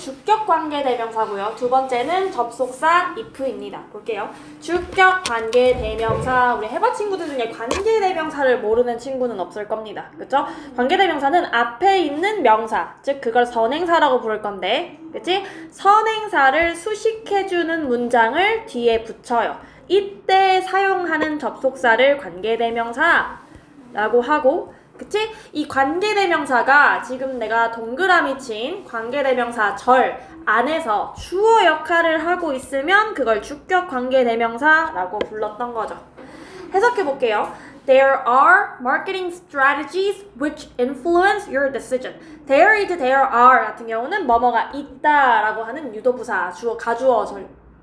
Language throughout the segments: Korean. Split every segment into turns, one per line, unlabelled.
주격 관계 대명사고요. 두 번째는 접속사 if입니다. 볼게요. 주격 관계 대명사. 우리 해봐 친구들 중에 관계 대명사를 모르는 친구는 없을 겁니다. 그쵸? 관계 대명사는 앞에 있는 명사, 즉 그걸 선행사라고 부를 건데, 그치? 선행사를 수식해주는 문장을 뒤에 붙여요. 이때 사용하는 접속사를 관계 대명사라고 하고, 그치? 이 관계대명사가 지금 내가 동그라미 친 관계대명사 절 안에서 주어 역할을 하고 있으면 그걸 주격 관계대명사라고 불렀던 거죠. 해석해 볼게요. There are marketing strategies which influence your decision. There is, there are 같은 경우는 뭐뭐가 있다라고 하는 유도부사, 주어, 가주어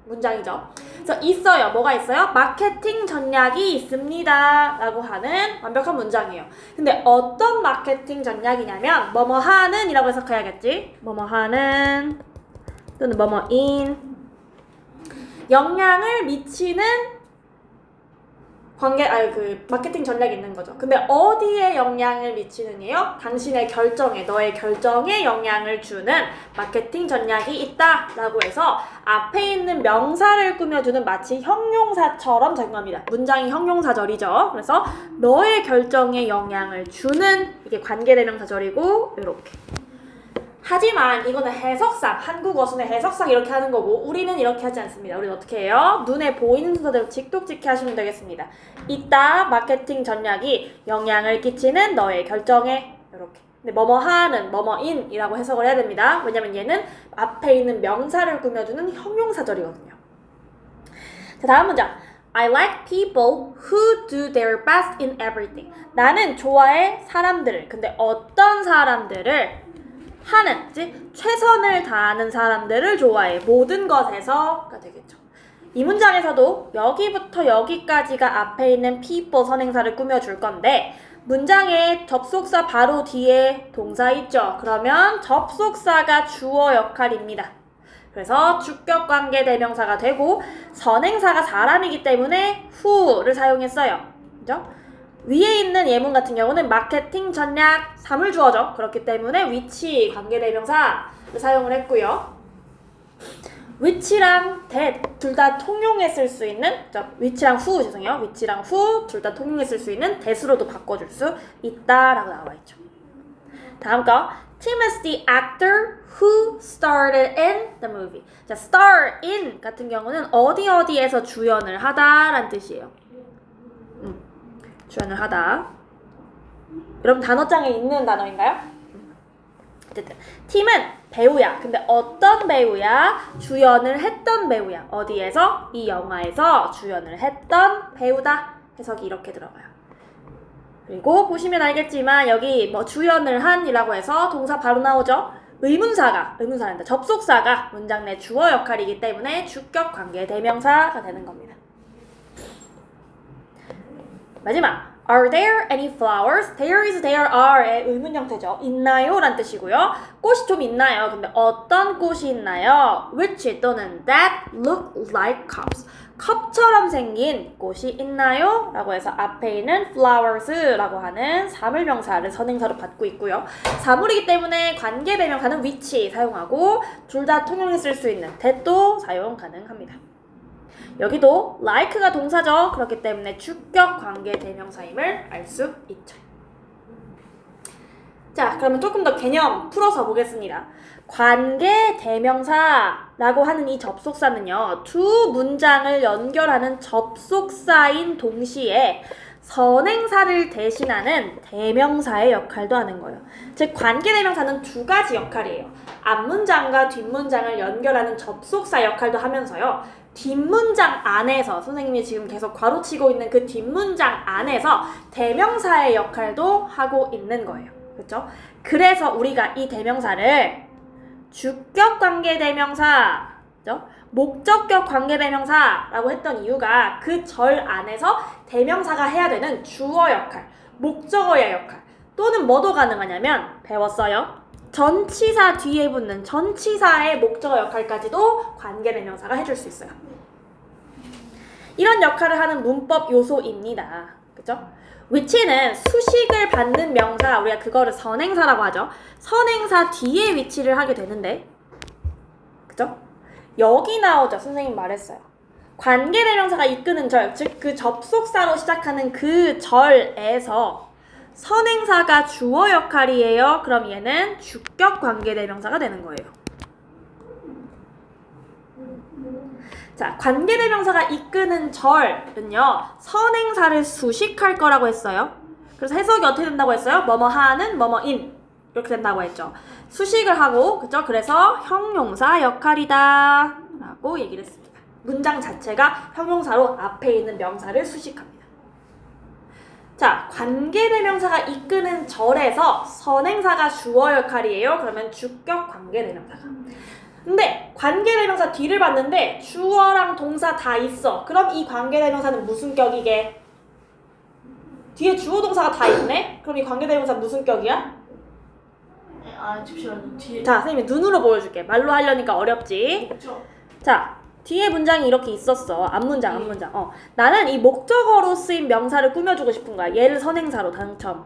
문장이죠. 그래서 있어요. 뭐가 있어요? 마케팅 전략이 있습니다. 라고 하는 완벽한 문장이에요. 근데 어떤 마케팅 전략이냐면 뭐뭐 하는 이라고 해석해야겠지. 뭐뭐 하는 또는 뭐뭐인 영향을 미치는 마케팅 전략이 있는 거죠. 근데 어디에 영향을 미치느냐요? 당신의 결정에, 너의 결정에 영향을 주는 마케팅 전략이 있다 라고 해서 앞에 있는 명사를 꾸며주는 마치 형용사처럼 작용합니다. 문장이 형용사절이죠. 그래서 너의 결정에 영향을 주는 이게 관계대명사절이고 이렇게. 하지만 이거는 해석상, 한국어 순의 해석상 이렇게 하는 거고 우리는 이렇게 하지 않습니다. 우리는 어떻게 해요? 눈에 보이는 순서대로 직독직해 하시면 되겠습니다. 이따 마케팅 전략이 영향을 끼치는 너의 결정에 이렇게. 근데 뭐뭐 하는, 뭐뭐인 이라고 해석을 해야 됩니다. 왜냐면 얘는 앞에 있는 명사를 꾸며주는 형용사절이거든요. 자, 다음 문장. I like people who do their best in everything. 나는 좋아해 사람들을. 근데 어떤 사람들을 하는, 즉 최선을 다하는 사람들을 좋아해. 모든 것에서가 되겠죠. 이 문장에서도 여기부터 여기까지가 앞에 있는 people 선행사를 꾸며줄 건데 문장에 접속사 바로 뒤에 동사 있죠. 그러면 접속사가 주어 역할입니다. 그래서 주격 관계 대명사가 되고 선행사가 사람이기 때문에 who를 사용했어요. 그죠? 위에 있는 예문 같은 경우는 마케팅 전략 사물주어죠. 그렇기 때문에 which 관계대명사를 사용을 했고요. which랑 that 둘 다 통용해 쓸 수 있는 which랑 who 죄송해요. which랑 who 둘 다 통용해 쓸 수 있는 that으로도 바꿔줄 수 있다라고 나와 있죠. 다음 거 Tim is the actor who starred in the movie. 자, star in 같은 경우는 어디에서 주연을 하다라는 뜻이에요. 주연을 하다. 여러분 단어장에 있는 단어인가요? 어쨌든 팀은 배우야. 근데 어떤 배우야? 주연을 했던 배우야. 어디에서? 이 영화에서 주연을 했던 배우다. 해석이 이렇게 들어가요. 그리고 보시면 알겠지만 여기 뭐 주연을 한이라고 해서 동사 바로 나오죠? 의문사란다. 접속사가 문장 내 주어 역할이기 때문에 주격 관계 대명사가 되는 겁니다. 마지막 Are there any flowers? There is, there are의 의문 형태죠. 있나요? 란 뜻이고요. 꽃이 좀 있나요? 근데 어떤 꽃이 있나요? Which 또는 that look like cups. 컵처럼 생긴 꽃이 있나요? 라고 해서 앞에 있는 flowers라고 하는 사물명사를 선행사로 받고 있고요. 사물이기 때문에 관계대명사는 which 사용하고 둘 다 통용해 쓸 수 있는 that도 사용 가능합니다. 여기도 like가 동사죠. 그렇기 때문에 주격 관계 대명사임을 알 수 있죠. 자, 그러면 조금 더 개념 풀어서 보겠습니다. 관계 대명사라고 하는 이 접속사는요. 두 문장을 연결하는 접속사인 동시에 선행사를 대신하는 대명사의 역할도 하는 거예요. 즉 관계 대명사는 두 가지 역할이에요. 앞문장과 뒷문장을 연결하는 접속사 역할도 하면서요. 뒷문장 안에서 선생님이 지금 계속 괄호치고 있는 그 뒷문장 안에서 대명사의 역할도 하고 있는 거예요. 그렇죠? 그래서 우리가 이 대명사를 주격 관계 대명사, 그렇죠? 목적격 관계 대명사라고 했던 이유가 그 절 안에서 대명사가 해야 되는 주어 역할, 목적어의 역할 또는 뭐도 가능하냐면 배웠어요. 전치사 뒤에 붙는 전치사의 목적어 역할까지도 관계대명사가 해줄 수 있어요. 이런 역할을 하는 문법 요소입니다. 그죠? 위치는 수식을 받는 명사, 우리가 그거를 선행사라고 하죠. 선행사 뒤에 위치를 하게 되는데 그죠? 여기 나오죠. 선생님 말했어요. 관계대명사가 이끄는 절, 즉 그 접속사로 시작하는 그 절에서 선행사가 주어 역할이에요. 그럼 얘는 주격 관계대명사가 되는 거예요. 자, 관계대명사가 이끄는 절은요, 선행사를 수식할 거라고 했어요. 그래서 해석이 어떻게 된다고 했어요? 뭐뭐 하는, 뭐뭐인 이렇게 된다고 했죠. 수식을 하고, 그죠? 그래서 형용사 역할이다 라고 얘기를 했습니다. 문장 자체가 형용사로 앞에 있는 명사를 수식합니다. 자, 관계대명사가 이끄는 절에서 선행사가 주어 역할이에요. 그러면 주격 관계대명사가. 근데 관계대명사 뒤를 봤는데 주어랑 동사 다 있어. 그럼 이 관계대명사는 무슨 격이게? 뒤에 주어 동사가 다 있네? 그럼 이 관계대명사 무슨 격이야?
잠시만요. 뒤에.
자, 선생님이 눈으로 보여줄게. 말로 하려니까 어렵지?
목적.
자, 뒤에 문장이 이렇게 있었어. 앞문장. 나는 이 목적어로 쓰인 명사를 꾸며주고 싶은 거야. 얘를 선행사로 당첨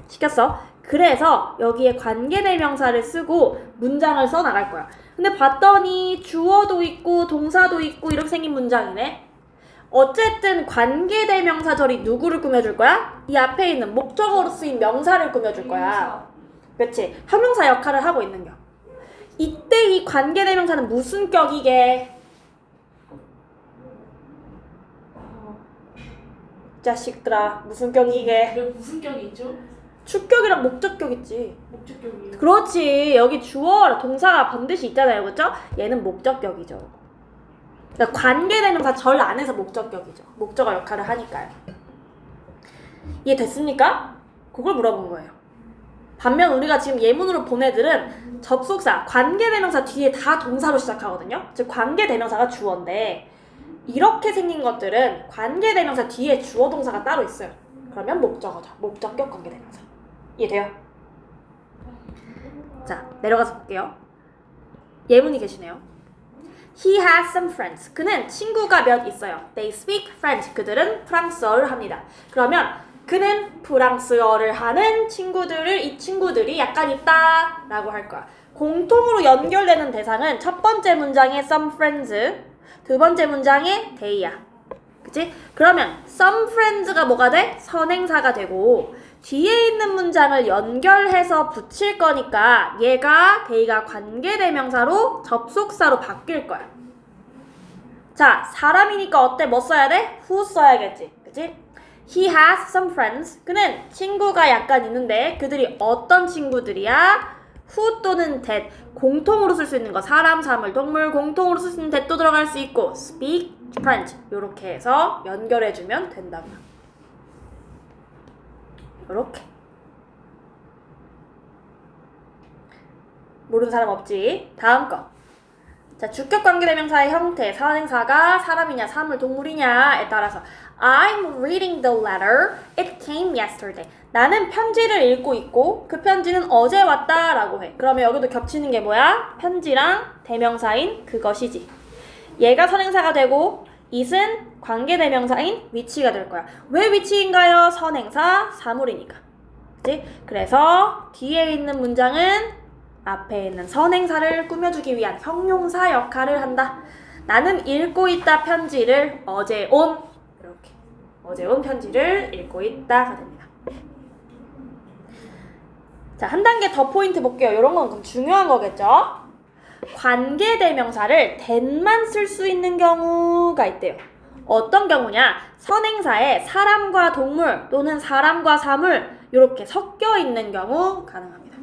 시켰어. 그래서 여기에 관계대명사를 쓰고 문장을 써나갈 거야. 근데 봤더니 주어도 있고 동사도 있고 이렇게 생긴 문장이네. 어쨌든 관계대명사절이 누구를 꾸며줄 거야? 이 앞에 있는 목적어로 쓰인 명사를 꾸며줄 거야. 그렇지. 형용사 역할을 하고 있는 겨. 이때 이 관계대명사는 무슨 격이게? 자식들아, 무슨 격이게?
왜 무슨 격이 있죠?
주격이랑 목적격 있지.
목적격이요.
그렇지. 여기 주어, 동사가 반드시 있잖아요. 그렇죠? 얘는 목적격이죠. 그러니까 관계대명사 절 안에서 목적격이죠. 목적어 역할을 하니까요. 이해됐습니까? 그걸 물어본 거예요. 반면 우리가 지금 예문으로 본 애들은 접속사, 관계대명사 뒤에 다 동사로 시작하거든요. 즉 관계대명사가 주어인데 이렇게 생긴 것들은 관계대명사 뒤에 주어 동사가 따로 있어요. 그러면 목적어죠. 목적격 관계대명사. 이해돼요? 자, 내려가서 볼게요. 예문이 계시네요. He has some friends. 그는 친구가 몇 있어요. They speak French. 그들은 프랑스어를 합니다. 그러면 그는 프랑스어를 하는 이 친구들이 약간 있다 라고 할 거야. 공통으로 연결되는 대상은 첫 번째 문장의 some friends, 두 번째 문장의 they야. 그치? 그러면 some friends가 뭐가 돼? 선행사가 되고 뒤에 있는 문장을 연결해서 붙일 거니까 얘가 they가 관계대명사로 접속사로 바뀔 거야. 자, 사람이니까 어때? 뭐 써야 돼? who 써야겠지. 그치? He has some friends. 그는 친구가 약간 있는데 그들이 어떤 친구들이야? who 또는 that. 공통으로 쓸 수 있는 거. 사람, 사물, 동물 공통으로 쓸 수 있는 that도 들어갈 수 있고 speak French. 요렇게 해서 연결해주면 된다고요. 요렇게. 모르는 사람 없지? 다음 거. 자, 주격관계대명사의 형태. 선행사가 사람이냐, 사물, 동물이냐에 따라서 I'm reading the letter. It came yesterday. 나는 편지를 읽고 있고 그 편지는 어제 왔다 라고 해. 그러면 여기도 겹치는 게 뭐야? 편지랑 대명사인 그것이지. 얘가 선행사가 되고 it은 관계대명사인 which가 될 거야. 왜 which인가요? 선행사, 사물이니까. 그치? 그래서 뒤에 있는 문장은 앞에 있는 선행사를 꾸며주기 위한 형용사 역할을 한다. 나는 읽고 있다 편지를 어제 온 이렇게 어제 온 편지를 읽고 있다가 됩니다. 자, 한 단계 더 포인트 볼게요. 이런 건 그럼 중요한 거겠죠? 관계대명사를 that만 쓸 수 있는 경우가 있대요. 어떤 경우냐? 선행사에 사람과 동물 또는 사람과 사물 이렇게 섞여 있는 경우 가능합니다.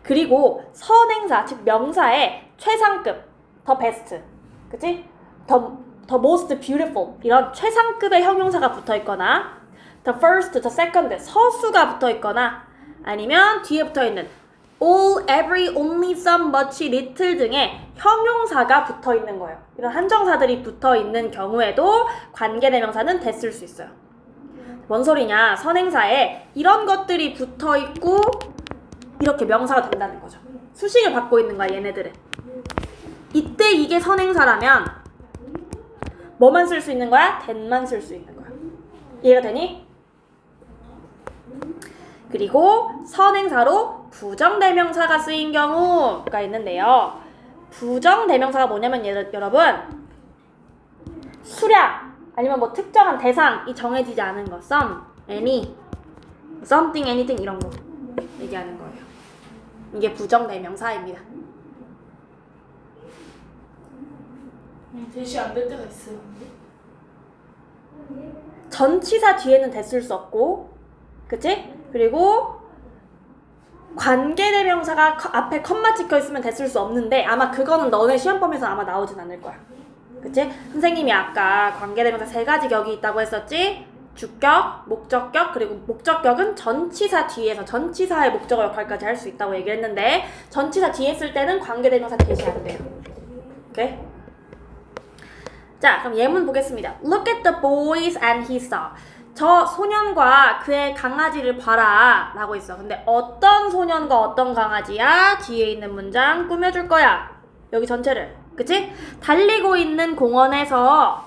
그리고 선행사, 즉 명사에 최상급, the best, 그치? the most beautiful 이런 최상급의 형용사가 붙어있거나 the first, the second, 서수가 붙어있거나 아니면 뒤에 붙어있는 all, every, only, some, much, little 등의 형용사가 붙어있는 거예요. 이런 한정사들이 붙어있는 경우에도 관계대명사는 됐을 수 있어요. 뭔 소리냐? 선행사에 이런 것들이 붙어있고 이렇게 명사가 된다는 거죠. 수식을 받고 있는 거야, 얘네들은. 이때 이게 선행사라면 뭐만 쓸 수 있는 거야? that만 쓸 수 있는 거야. 이해가 되니? 그리고 선행사로 부정대명사가 쓰인 경우가 있는데요. 부정대명사가 뭐냐면 여러분 수량 아니면 뭐 특정한 대상이 정해지지 않은 거 some, any, something, anything 이런 거 얘기하는 거예요. 이게 부정대명사입니다.
대시 안 될 때가 있어요.
전치사 뒤에는 됐을 수 없고, 그치? 그리고 관계대명사가 앞에 컴마 찍혀 있으면 됐을 수 없는데 아마 그거는 너네 시험범에서 아마 나오진 않을 거야. 그치? 선생님이 아까 관계대명사 3가지 격이 있다고 했었지? 주격, 목적격, 그리고 목적격은 전치사 뒤에서 전치사의 목적어 역할까지 할 수 있다고 얘기를 했는데 전치사 뒤에 쓸 때는 관계대명사 대시 안 돼요. 오케이? 자, 그럼 예문 보겠습니다. Look at the boys and he saw. 저 소년과 그의 강아지를 봐라 라고 있어. 근데 어떤 소년과 어떤 강아지야? 뒤에 있는 문장 꾸며줄 거야. 여기 전체를. 그치? 달리고 있는 공원에서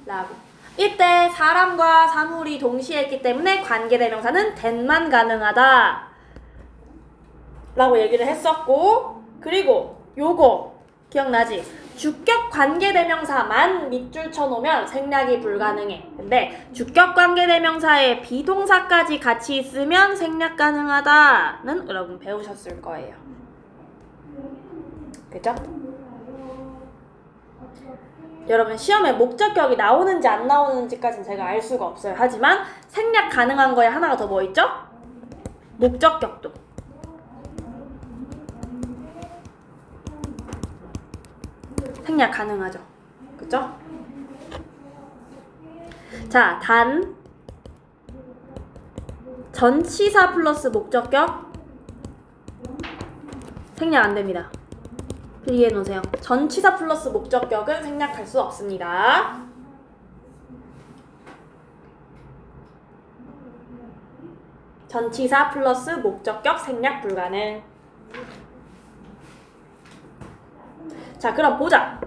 라고. 이때 사람과 사물이 동시에 있기 때문에 관계대명사는 that만 가능하다 라고 얘기를 했었고, 그리고 요거 기억나지? 주격 관계대명사만 밑줄 쳐놓으면 생략이 불가능해. 근데 주격 관계대명사에 비동사까지 같이 있으면 생략 가능하다는 여러분 배우셨을 거예요. 그죠? 여러분 시험에 목적격이 나오는지 안 나오는지까지는 제가 알 수가 없어요. 하지만 생략 가능한 거에 하나가 더 뭐 있죠? 목적격도. 생략 가능하죠. 그쵸? 자, 단 전치사 플러스 목적격 생략 안 됩니다. 필기해 놓으세요. 전치사 플러스 목적격은 생략할 수 없습니다. 전치사 플러스 목적격 생략 불가능. 자, 그럼 보자.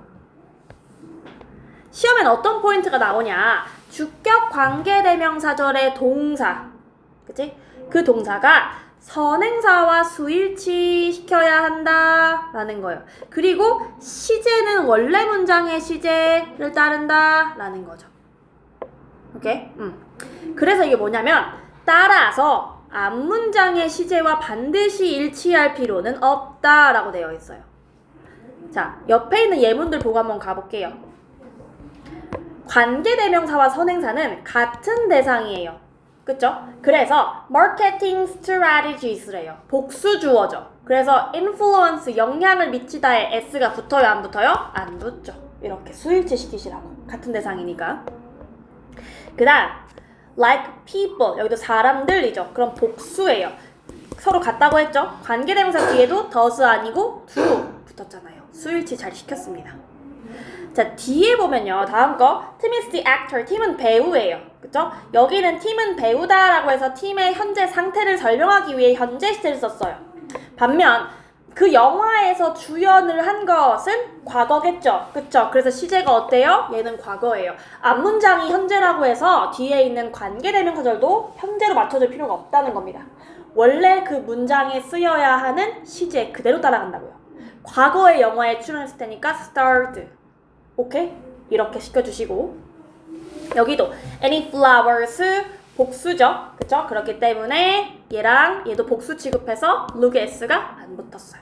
시험엔 어떤 포인트가 나오냐? 주격 관계대명사절의 동사, 그치? 그 동사가 선행사와 수일치 시켜야 한다 라는 거예요. 그리고 시제는 원래 문장의 시제를 따른다 라는 거죠. 오케이? 그래서 이게 뭐냐면 따라서 앞문장의 시제와 반드시 일치할 필요는 없다 라고 되어 있어요. 자, 옆에 있는 예문들 보고 한번 가볼게요. 관계대명사와 선행사는 같은 대상이에요. 그쵸? 그래서 marketing strategies래요. 복수 주어죠. 그래서 influence, 영향을 미치다에 s가 붙어요? 안 붙어요? 안 붙죠. 이렇게 수일치 시키시라고. 같은 대상이니까. 그 다음 like people, 여기도 사람들이죠. 그럼 복수예요. 서로 같다고 했죠? 관계대명사 뒤에도 does 아니고 do 붙었잖아요. 수일치 잘 시켰습니다. 자, 뒤에 보면요. 다음 거 Tim is the actor. 팀은 배우예요. 그쵸? 여기는 팀은 배우다라고 해서 팀의 현재 상태를 설명하기 위해 현재 시제를 썼어요. 반면 그 영화에서 주연을 한 것은 과거겠죠. 그쵸? 그래서 시제가 어때요? 얘는 과거예요. 앞문장이 현재라고 해서 뒤에 있는 관계대명사절도 현재로 맞춰줄 필요가 없다는 겁니다. 원래 그 문장에 쓰여야 하는 시제 그대로 따라간다고요. 과거의 영화에 출연했을 테니까 starred. 오케이? 이렇게 시켜주시고, 여기도 any flowers 복수죠. 그쵸? 그렇기 때문에 얘랑 얘도 복수 취급해서 look s가 안 붙었어요.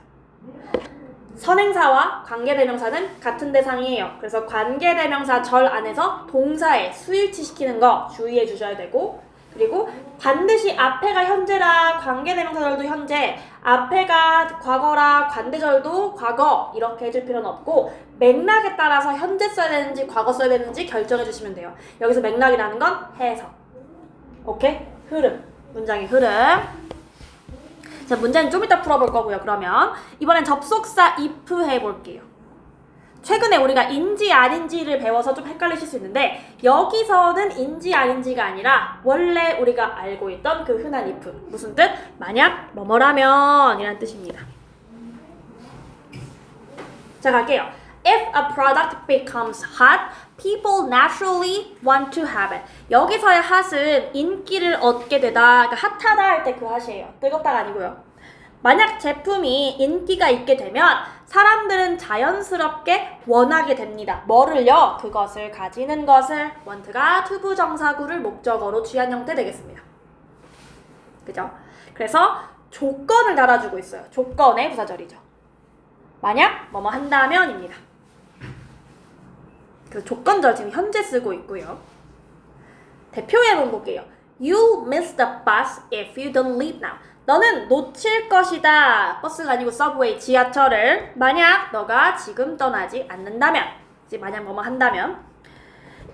선행사와 관계대명사는 같은 대상이에요. 그래서 관계대명사 절 안에서 동사에 수일치 시키는 거 주의해 주셔야 되고, 그리고 반드시 앞에가 현재라 관계대명사절도 현재, 앞에가 과거라 관대절도 과거 이렇게 해줄 필요는 없고 맥락에 따라서 현재 써야 되는지 과거 써야 되는지 결정해 주시면 돼요. 여기서 맥락이라는 건 해석. 오케이? 흐름. 문장의 흐름. 자, 문제는 좀 이따 풀어볼 거고요. 그러면 이번엔 접속사 if 해볼게요. 최근에 우리가 인지 아닌지를 배워서 좀 헷갈리실 수 있는데 여기서는 인지 아닌지가 아니라 원래 우리가 알고 있던 그 흔한 if. 무슨 뜻? 만약 뭐뭐라면 이란 뜻입니다. 자, 갈게요. If a product becomes hot, people naturally want to have it. 여기서의 hot은 인기를 얻게 되다, 그러니까 핫하다 할 때 그 hot이에요. 뜨겁다가 아니고요. 만약 제품이 인기가 있게 되면 사람들은 자연스럽게 원하게 됩니다. 뭐를요? 그것을 가지는 것을. want가 투부정사구를 목적어로 취한 형태 되겠습니다. 그죠? 그래서 조건을 달아주고 있어요. 조건의 부사절이죠. 만약 뭐뭐 한다면입니다. 그래서 조건절 지금 현재 쓰고 있고요. 대표 예문 볼게요. You'll miss the bus if you don't leave now. 너는 놓칠 것이다. 버스가 아니고 서브웨이, 지하철을. 만약 너가 지금 떠나지 않는다면. 이제 만약 뭐뭐 한다면.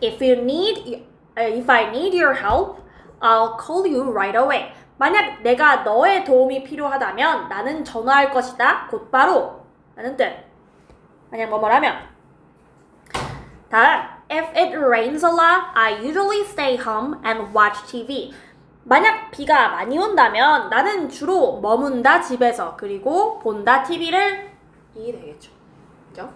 If I need your help, I'll call you right away. 만약 내가 너의 도움이 필요하다면 나는 전화할 것이다. 곧바로. 라는 뜻. 만약 뭐뭐라면. 다음. If it rains a lot, I usually stay home and watch TV. 만약 비가 많이 온다면 나는 주로 머문다 집에서 그리고 본다 TV를 이 되겠죠. 그죠?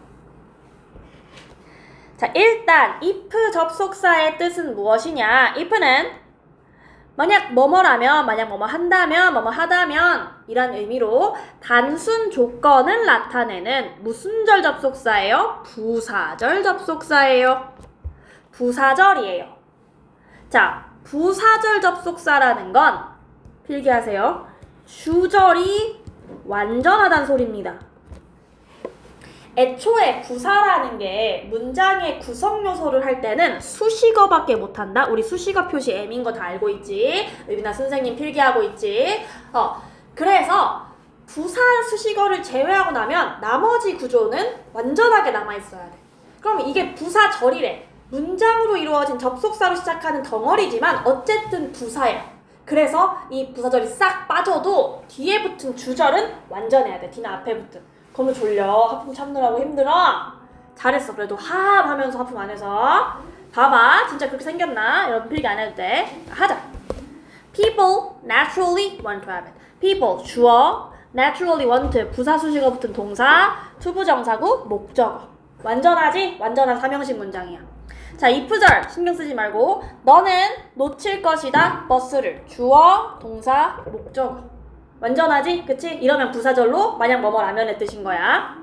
자, 일단 if 접속사의 뜻은 무엇이냐? if는 만약 뭐뭐라면, 만약 뭐뭐 한다면, 뭐뭐 하다면 이란 의미로 단순 조건을 나타내는 무슨 절 접속사예요? 부사절 접속사예요. 부사절이에요. 자, 부사절 접속사라는 건 필기하세요. 주절이 완전하다는 소리입니다. 애초에 부사라는 게 문장의 구성 요소를 할 때는 수식어밖에 못한다. 우리 수식어 표시 M인 거 다 알고 있지. 의빈아 선생님 필기하고 있지. 그래서 부사 수식어를 제외하고 나면 나머지 구조는 완전하게 남아있어야 돼. 그럼 이게 부사절이래. 문장으로 이루어진 접속사로 시작하는 덩어리지만 어쨌든 부사예요. 그래서 이 부사절이 싹 빠져도 뒤에 붙은 주절은 완전해야 돼. 뒤나 앞에 붙은. 그러면 졸려. 하품 참느라고 힘들어. 잘했어. 그래도 하합 하면서 하품 안 해서. 봐봐. 진짜 그렇게 생겼나? 여러분 필기 안 해도 돼. 하자. People naturally want to have it. People 주어, naturally want 부사 수식어 붙은 동사, 투부정사구 목적어. 완전하지? 완전한 삼형식 문장이야. 자, if절 신경 쓰지 말고 너는 놓칠 것이다. 버스를. 주어, 동사, 목적어. 완전하지? 그치? 이러면 부사절로 만약 뭐뭐라면의 뜻인 거야.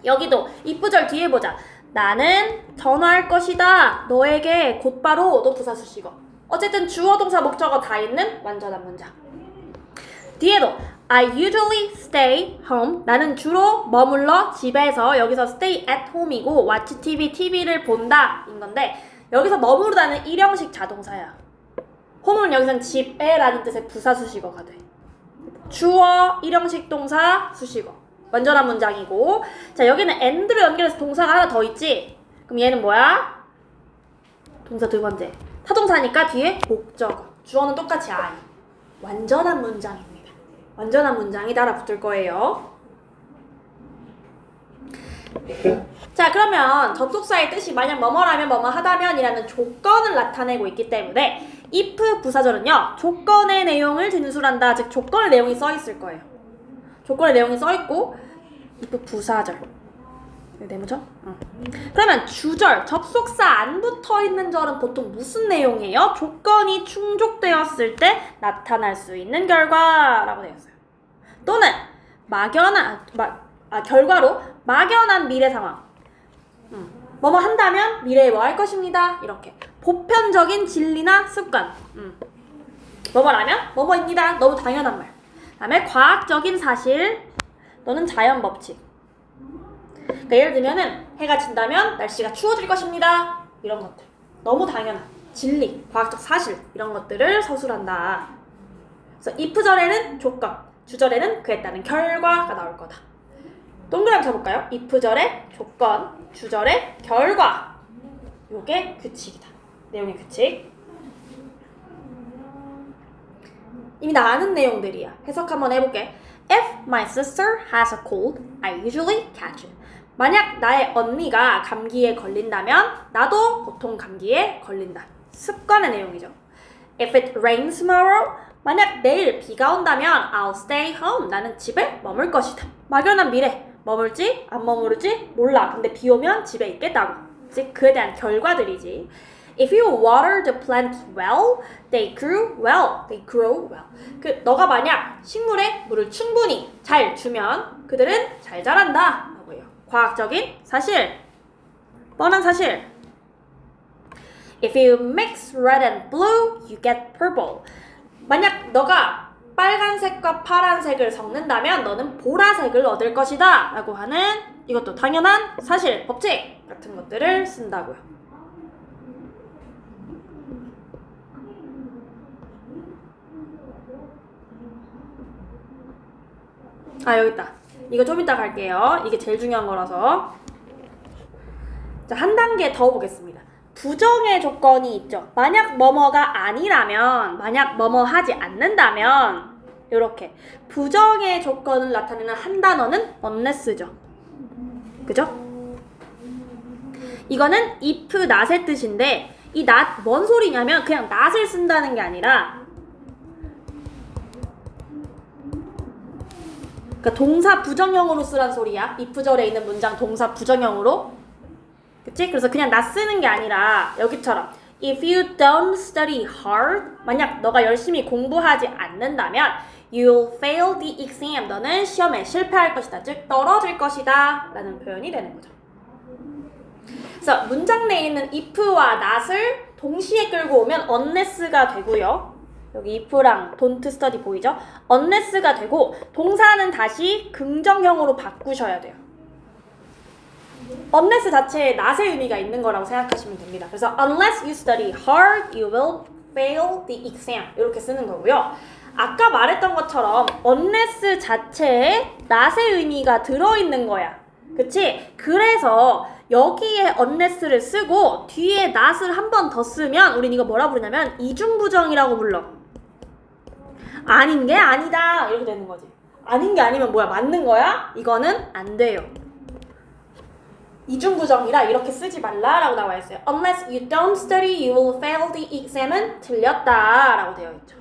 여기도 if절 뒤에 보자. 나는 전화할 것이다. 너에게 곧바로 너 부사 수식어. 어쨌든 주어, 동사, 목적어 다 있는 완전한 문장. 뒤에도 I usually stay home. 나는 주로 머물러 집에서. 여기서 stay at home이고 watch TV, TV를 본다 인 건데 여기서 머무르다는 일형식 자동사야. home은 여기선 집에 라는 뜻의 부사 수식어가 돼. 주어, 일형식 동사, 수식어. 완전한 문장이고. 자, 여기는 and로 연결해서 동사가 하나 더 있지? 그럼 얘는 뭐야? 동사 두 번째. 타동사니까 뒤에 목적어. 주어는 똑같이 I. 완전한 문장입니다. 완전한 문장이 달아붙을 거예요. 자, 그러면 접속사의 뜻이 만약 뭐뭐라면 뭐뭐 하다면이라는 조건을 나타내고 있기 때문에 if 부사절은요. 조건의 내용을 진술한다. 즉 조건의 내용이 써있을 거예요. 조건의 내용이 써있고 if 부사절. 네모죠? 그러면 주절, 접속사 안 붙어있는 절은 보통 무슨 내용이에요? 조건이 충족되었을 때 나타날 수 있는 결과라고 되어 있어요. 또는 결과로 막연한 미래 상황. 뭐뭐 한다면 미래에 뭐 할 것입니다. 이렇게 보편적인 진리나 습관. 뭐뭐라면 뭐뭐입니다. 너무 당연한 말. 다음에 과학적인 사실 또는 자연 법칙. 그러니까 예를 들면은 해가 진다면 날씨가 추워질 것입니다. 이런 것들. 너무 당연한 진리, 과학적 사실 이런 것들을 서술한다. 그래서 if절에는 조건, 주절에는 그에 따른 결과가 나올 거다. 동그라미 쳐볼까요? if절의 조건, 주절의 결과. 요게 규칙이다. 내용의 규칙. 이미 다 아는 내용들이야. 해석 한번 해볼게. If my sister has a cold, I usually catch it. 만약 나의 언니가 감기에 걸린다면 나도 보통 감기에 걸린다. 습관의 내용이죠. If it rains tomorrow, 만약 내일 비가 온다면 I'll stay home. 나는 집에 머물 것이다. 막연한 미래. 머물지? 안 머무르지? 몰라. 근데 비 오면 집에 있겠다고. 즉 그에 대한 결과들이지. If you water the plants well, they grew well. They grow well. 너가 만약 식물에 물을 충분히 잘 주면 그들은 잘 자란다. 라고요. 과학적인 사실. 뻔한 사실. If you mix red and blue, you get purple. 만약 너가 빨간색과 파란색을 섞는다면 너는 보라색을 얻을 것이다. 라고 하는 이것도 당연한 사실, 법칙 같은 것들을 쓴다고요. 여기 있다. 이거 좀 이따 갈게요. 이게 제일 중요한 거라서. 자, 한 단계 더 보겠습니다. 부정의 조건이 있죠. 만약 뭐뭐가 아니라면, 만약 뭐뭐 하지 않는다면 이렇게 부정의 조건을 나타내는 한 단어는 unless죠. 그죠? 이거는 if, not의 뜻인데 이 not 뭔 소리냐면 그냥 not을 쓴다는 게 아니라 그러니까 동사 부정형으로 쓰란 소리야. if절에 있는 문장 동사 부정형으로. 그치? 그래서 그냥 나 쓰는 게 아니라 여기처럼 If you don't study hard, 만약 너가 열심히 공부하지 않는다면 You'll fail the exam. 너는 시험에 실패할 것이다. 즉 떨어질 것이다 라는 표현이 되는 거죠. 그래서 문장 내에 있는 if와 not을 동시에 끌고 오면 unless가 되고요. 여기 if랑 don't study 보이죠? unless가 되고 동사는 다시 긍정형으로 바꾸셔야 돼요. unless 자체에 not의 의미가 있는 거라고 생각하시면 됩니다. 그래서 unless you study hard, you will fail the exam. 이렇게 쓰는 거고요. 아까 말했던 것처럼 unless 자체에 not의 의미가 들어있는 거야. 그치? 그래서 여기에 unless를 쓰고 뒤에 not을 한 번 더 쓰면 우린 이거 뭐라 부르냐면 이중부정이라고 불러. 아닌 게 아니다 이렇게 되는 거지. 아닌 게 아니면 뭐야? 맞는 거야? 이거는 안 돼요. 이중부정이라 이렇게 쓰지 말라라고 나와 있어요. Unless you don't study, you will fail the exam은 틀렸다라고 되어 있죠.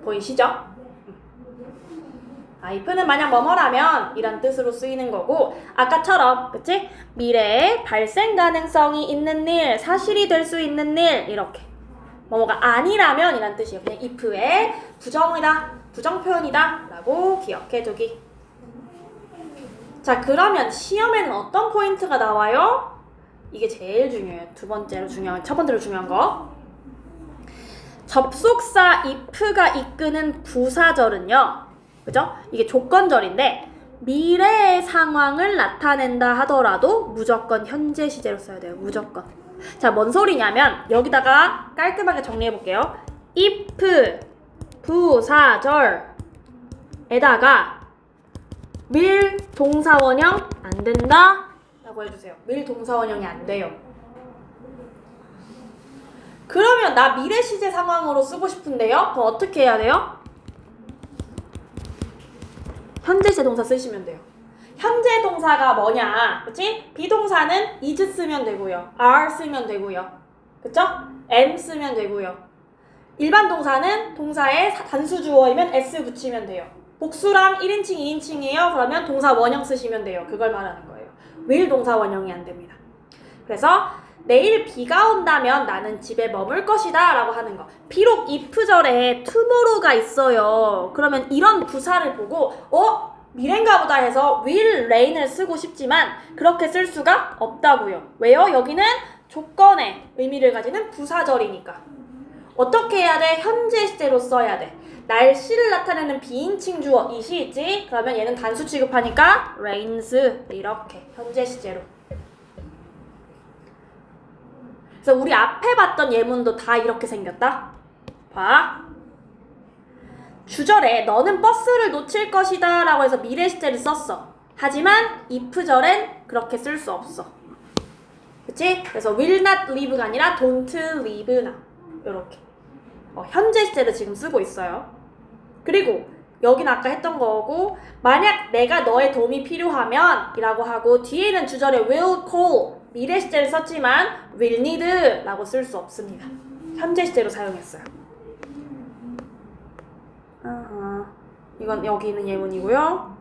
보이시죠? if는 만약 뭐뭐라면 이란 뜻으로 쓰이는 거고 아까처럼 그치? 미래에 발생 가능성이 있는 일, 사실이 될 수 있는 일 이렇게 뭐뭐가 아니라면 이란 뜻이에요. 그냥 if의 부정이다, 부정 표현이다 라고 기억해두기. 자, 그러면 시험에는 어떤 포인트가 나와요? 이게 제일 중요해요. 두 번째로 중요한, 첫 번째로 중요한 거. 접속사 if가 이끄는 부사절은요. 그죠? 이게 조건절인데 미래의 상황을 나타낸다 하더라도 무조건 현재 시제로 써야 돼요. 무조건. 자, 뭔 소리냐면 여기다가 깔끔하게 정리해 볼게요. if 부사절에다가 밀 동사원형 안 된다 라고 해주세요. 밀 동사원형이 안 돼요. 그러면 나 미래 시제 상황으로 쓰고 싶은데요? 그럼 어떻게 해야 돼요? 현재 시제 동사 쓰시면 돼요. 현재 동사가 뭐냐? 그치? 비동사는 is 쓰면 되고요. are 쓰면 되고요. 그쵸? am 쓰면 되고요. 일반 동사는 동사에 단수주어이면 s 붙이면 돼요. 복수랑 1인칭, 2인칭이에요. 그러면 동사 원형 쓰시면 돼요. 그걸 말하는 거예요. will 동사 원형이 안 됩니다. 그래서 내일 비가 온다면 나는 집에 머물 것이다 라고 하는 거. 비록 if절에 tomorrow가 있어요. 그러면 이런 부사를 보고 미래인가 보다 해서 will rain을 쓰고 싶지만 그렇게 쓸 수가 없다고요. 왜요? 여기는 조건의 의미를 가지는 부사절이니까. 어떻게 해야 돼? 현재 시제로 써야 돼. 날씨를 나타내는 비인칭 주어 it이 있지? 그러면 얘는 단수 취급하니까 rains 이렇게 현재 시제로. 그래서 우리 앞에 봤던 예문도 다 이렇게 생겼다. 봐. 주절에 너는 버스를 놓칠 것이다 라고 해서 미래 시제를 썼어. 하지만 if절엔 그렇게 쓸 수 없어. 그치? 그래서 will not leave가 아니라 don't leave now. 요렇게. 현재 시제를 지금 쓰고 있어요. 그리고 여긴 아까 했던 거고 만약 내가 너의 도움이 필요하면 이라고 하고 뒤에는 주절에 will call 미래 시제를 썼지만 will need 라고 쓸 수 없습니다. 현재 시제로 사용했어요. 이건 여기 있는 예문이고요.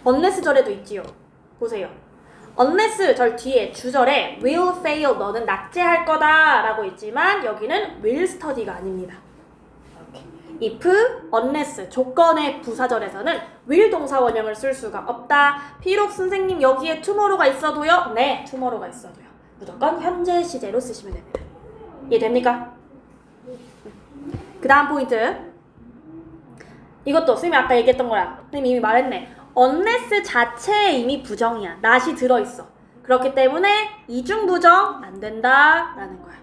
unless 절에도 있지요. 보세요. unless 절 뒤에 주절에 will fail 너는 낙제할 거다 라고 있지만 여기는 will study가 아닙니다. if, unless 조건의 부사절에서는 will 동사 원형을 쓸 수가 없다. 비록 선생님 여기에 tomorrow가 있어도요. 네, tomorrow가 있어도요. 무조건 현재 시제로 쓰시면 됩니다. 이해됩니까? 그 다음 포인트. 이것도 선생님이 아까 얘기했던 거야. 선생님이 이미 말했네. unless 자체에 이미 부정이야. not이 들어있어. 그렇기 때문에 이중부정 안 된다 라는 거야.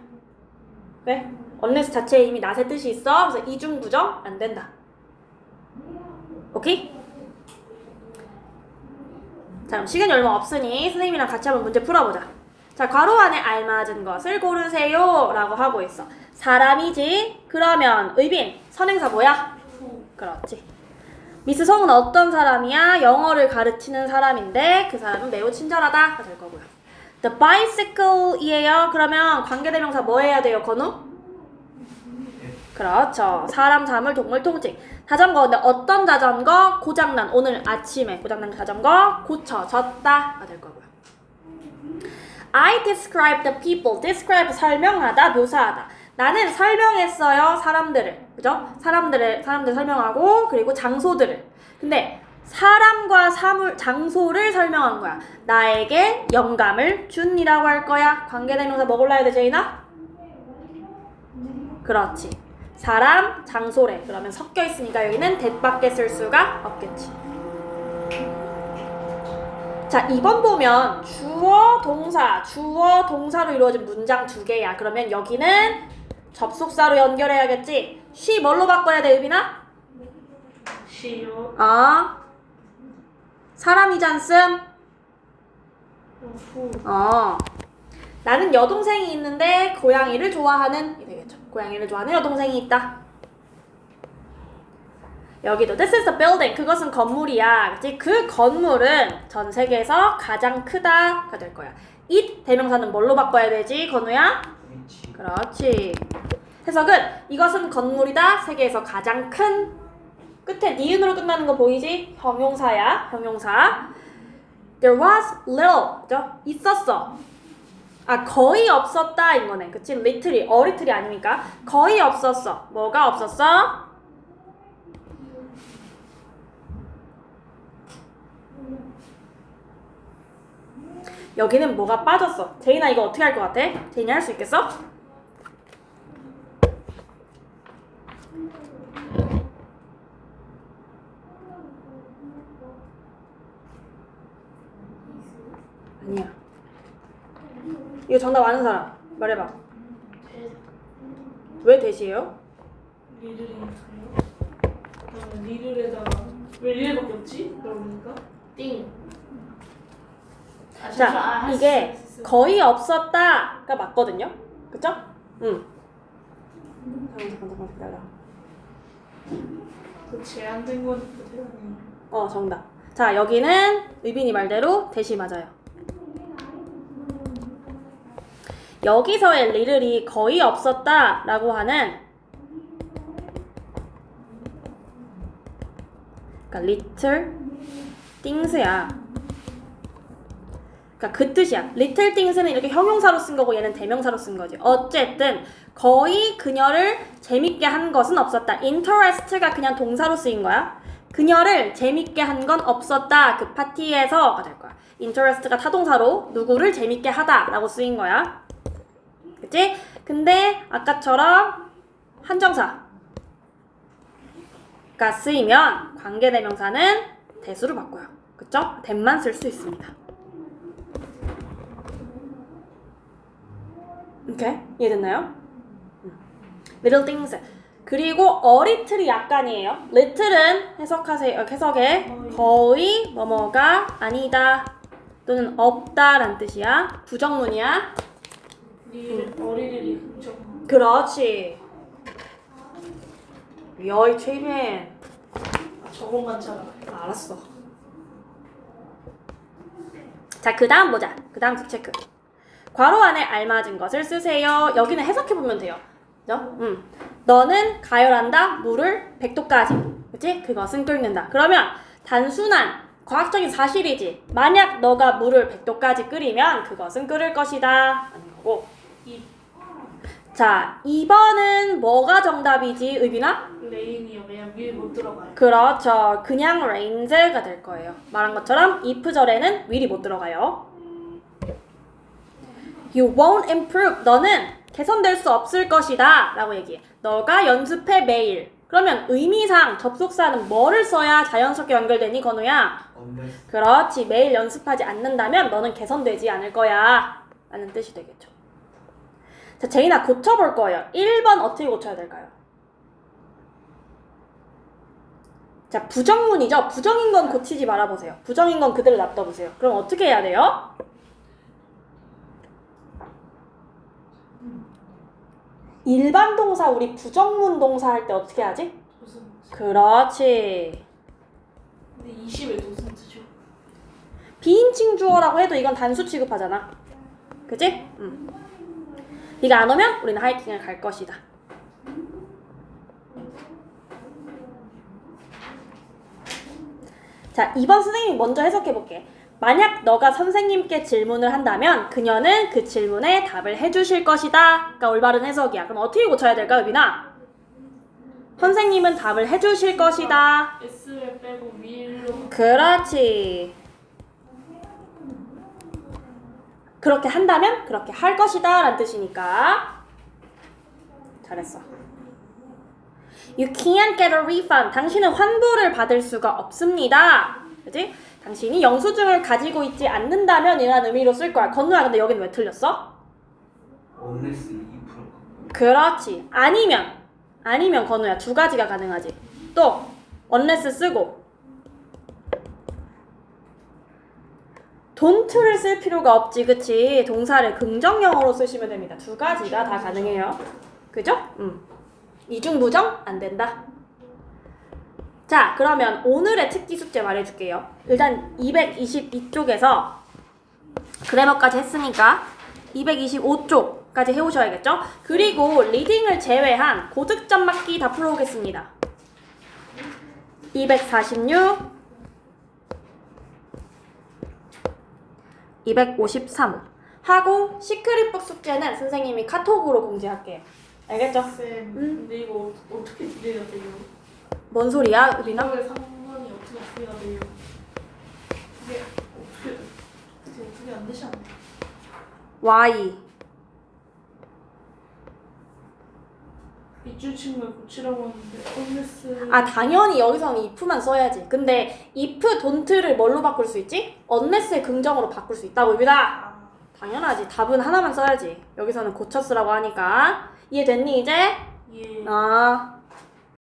왜? unless 자체에 이미 not의 뜻이 있어. 그래서 이중부정 안 된다. 오케이? 자, 그럼 시간이 얼마 없으니 선생님이랑 같이 한번 문제 풀어보자. 자, 괄호 안에 알맞은 것을 고르세요 라고 하고 있어. 사람이지? 그러면 의빈, 선행사 뭐야? 그렇지. 미스 성은 어떤 사람이야? 영어를 가르치는 사람인데 그 사람은 매우 친절하다가 될 거고요. The bicycle이에요. 그러면 관계대명사 뭐 해야 돼요, 건우? 그렇죠. 사람, 사물, 동물, 통칭. 자전거. 근데 어떤 자전거? 고장난. 오늘 아침에 고장난 자전거 고쳐졌다가 될 거고요. I describe the people. describe 설명하다, 묘사하다. 나는 설명했어요, 사람들을. 그죠? 사람들 설명하고 그리고 장소들을. 근데 사람과 사물, 장소를 설명한 거야. 나에게 영감을 준이라고 할 거야. 관계대명사 뭐 골라야 돼, 제인아? 그렇지. 사람, 장소래. 그러면 섞여 있으니까 여기는 that밖에 쓸 수가 없겠지. 자, 2번 보면 주어, 동사로 이루어진 문장 2개야. 그러면 여기는 접속사로 연결해야겠지. she 뭘로 바꿔야 돼, 의빈아?
she요.
사람이잖음.
후.
나는 여동생이 있는데 고양이를 좋아하는 이 되겠죠. 고양이를 좋아하는 여동생이 있다. 여기도 this is the building. 그것은 건물이야. 그치? 그 건물은 전 세계에서 가장 크다가 될 거야. it 대명사는 뭘로 바꿔야 되지, 건우야? 그렇지. 해석은 이것은 건물이다. 세계에서 가장 큰. 끝에 니은으로 끝나는 거 보이지? 형용사야. 형용사. There was little. 그죠? 있었어. 거의 없었다 이거네. 그치? little이 어리틀이 아니니까 거의 없었어. 뭐가 없었어? 여기는 뭐가 빠졌어. 제인아 이거 어떻게 할 것 같아? 제인이 할 수 있겠어? 아니야. 이거 정답 아는 사람 말해봐. 왜 대시예요?
리를이니까요. 그러면 리를에다가 왜 리를밖에 없지? 그러니까 띵.
자, 이게 거의 없었다가 맞거든요. 그쵸? 응. 잠깐 기다려.
그 제한된 거니까 대단히.
정답. 자, 여기는 의빈이 말대로 대시 맞아요. 여기서의 리를이 거의 없었다라고 하는 그러니까 little things야. 그러니까 그 뜻이야. little things는 이렇게 형용사로 쓴 거고 얘는 대명사로 쓴 거지. 어쨌든 거의 그녀를 재밌게 한 것은 없었다. interest가 그냥 동사로 쓰인 거야. 그녀를 재밌게 한 건 없었다. 그 파티에서가 될 거야. interest가 타동사로 누구를 재밌게 하다 라고 쓰인 거야. 그치? 근데 아까처럼 한정사가 쓰이면 관계대명사는 대수로 바꿔요. 그쵸? that만 쓸 수 있습니다. 오케이? 이해됐나요? little things. 그리고 어리틀이 약간이에요. little은 해석에 거의 뭐뭐가 아니다 또는 없다 라는 뜻이야. 부정문이야.
어리들이 그쵸.
그렇지. 여이 최빈.
저것만 잘 알아요.
알았어. 자, 그 다음 보자. 그 다음 체크. 괄호 안에 알맞은 것을 쓰세요. 여기는 해석해보면 돼요. 그죠? 너는 가열한다. 물을 100도까지. 그치? 그것은 끓는다. 그러면 단순한 과학적인 사실이지. 만약 너가 물을 100도까지 끓이면 그것은 끓을 것이다 라는 거고.
이
자, 2번은 뭐가 정답이지, 의빈아?
레인이요. 왜냐면 위에 못 들어가요.
그렇죠. 그냥 rains가 될 거예요. 말한 것처럼 if절에는 will이 못 들어가요. You won't improve. 너는 개선될 수 없을 것이다 라고 얘기해. 너가 연습해 매일. 그러면 의미상 접속사는 뭐를 써야 자연스럽게 연결되니, 건우야?
unless
그렇지. 매일 연습하지 않는다면 너는 개선되지 않을 거야 라는 뜻이 되겠죠. 자, 제인아 고쳐볼 거예요. 1번 어떻게 고쳐야 될까요? 자, 부정문이죠. 부정인 건 고치지 말아보세요. 부정인 건 그대로 놔둬보세요. 그럼 어떻게 해야 돼요? 일반 동사, 우리 부정문 동사 할 때 어떻게 하지?
무슨
그렇지.
근데 20에 무슨 뜻이죠?
비인칭 주어라고 해도 이건 단수 취급하잖아. 그치? 비가 안 오면 우리는 하이킹을 갈 것이다. 자, 2번 선생님이 먼저 해석해볼게. 만약 너가 선생님께 질문을 한다면 그녀는 그 질문에 답을 해주실 것이다. 그러니까 올바른 해석이야. 그럼 어떻게 고쳐야 될까, 유빈아? 선생님은 답을 해주실 것이다.
S를 빼고 위로
그렇지. 그렇게 한다면 그렇게 할 것이다 라는 뜻이니까. 잘했어. You can't get a refund. 당신은 환불을 받을 수가 없습니다. 그치? 당신이 영수증을 가지고 있지 않는다면 이라는 의미로 쓸 거야. 건우야, 근데 여기는 왜 틀렸어?
unless 2%.
그렇지. 아니면 건우야, 두 가지가 가능하지. 또 unless 쓰고 don't를 쓸 필요가 없지, 그치? 동사를 긍정형으로 쓰시면 됩니다. 두 가지가 다 가능해요. 그죠? 이중부정 안 된다. 자, 그러면 오늘의 특기 숙제 말해줄게요. 일단 222쪽에서 그래머까지 했으니까 225쪽까지 해오셔야겠죠? 그리고 리딩을 제외한 고득점 맞기 다 풀어오겠습니다. 246, 253 하고 시크릿북 숙제는 선생님이 카톡으로 공지할게요. 알겠죠?
쌤. 근데 이거 어떻게 기대가 돼요?
뭔 소리야, 우리나?
이거의 상관이 어떻게 기대가 돼요? 이게 어떻게 안 되지 않나요?
Y.
밑줄 친구를 고치라고 하는데 unless
아, 당연히 여기서는 if만 써야지. 근데 if, don't를 뭘로 바꿀 수 있지? unless의 긍정으로 바꿀 수 있다고, 입니다. 당연하지. 답은 하나만 써야지. 여기서는 고쳐 쓰라고 하니까. 이해됐니, 이제?
예.
아.